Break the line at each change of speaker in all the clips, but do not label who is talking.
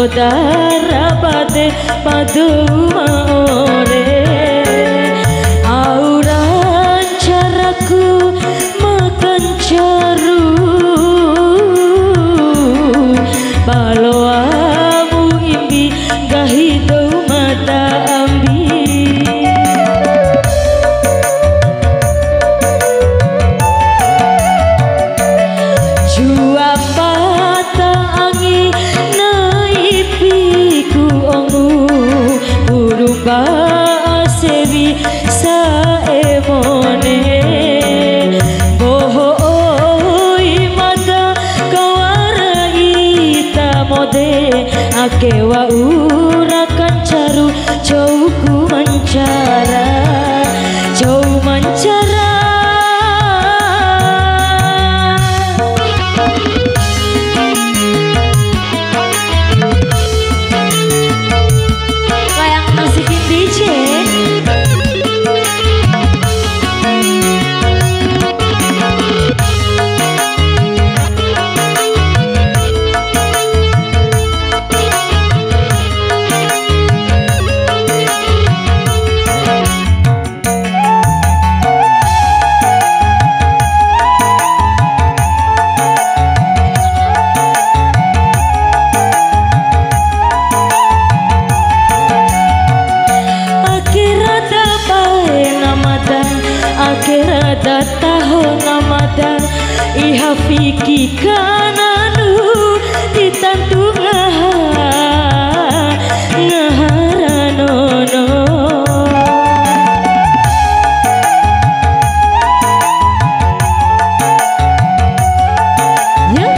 ando darabade padu maore auran caraku makan caru baloamu imbi gahido mata ambi jua pata angi naipiku ongu burumba sevi saemone boho oi mata kawara ita mode akewa urakan caru jauhku mancara jauh mancara kayak nasikin DJ akhirada tahun Ramadan iha fiki kananu ditantu ngaharanono ya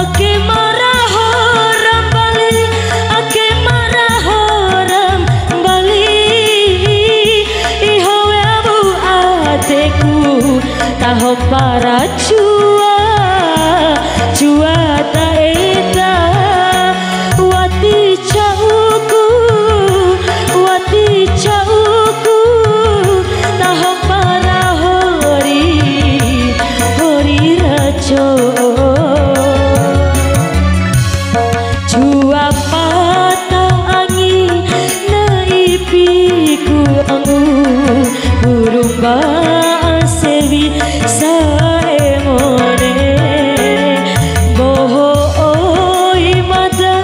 ake marah orang Bali ake marah orang Bali ihawe abu ateku taho para cua taeta wati cauku taho para hori rajo jua pata angi naipiku angu burumba sevi saemone boho oi mata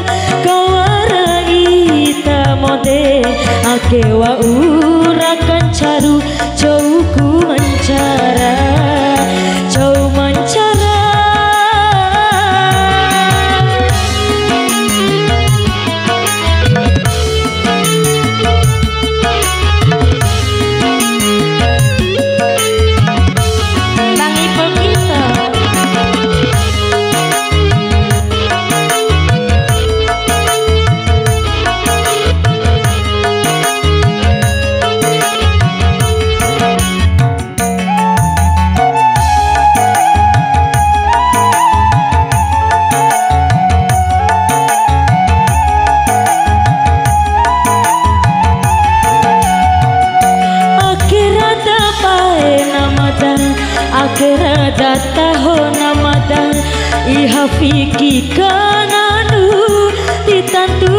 kawara ita mode akewa urakan caru jauhku mancara jauh mancara tangi pengita akhirada tahun Ramadan iha fiki kananu ditantu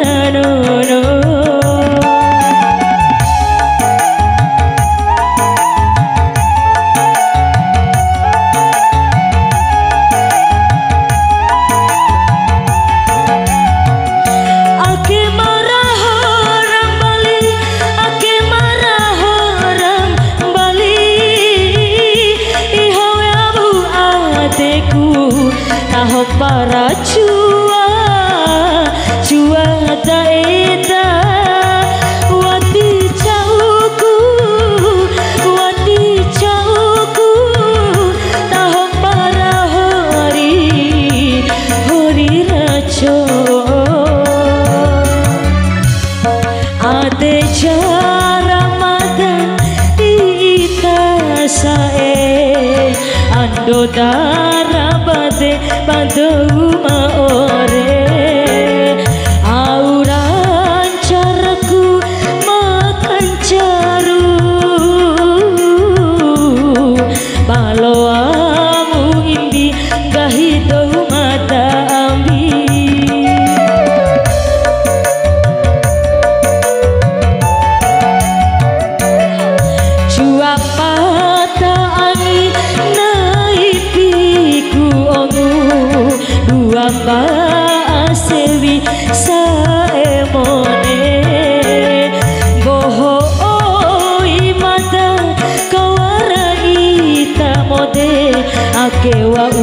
ngaharanono ake marah orang Bali ake marah orang Bali ihawe abu ateku taho para cua taeta wati cauku taho para hori rajo ate Ramadan ita sae ando darabade padu maore auran caraku makan caru ake wa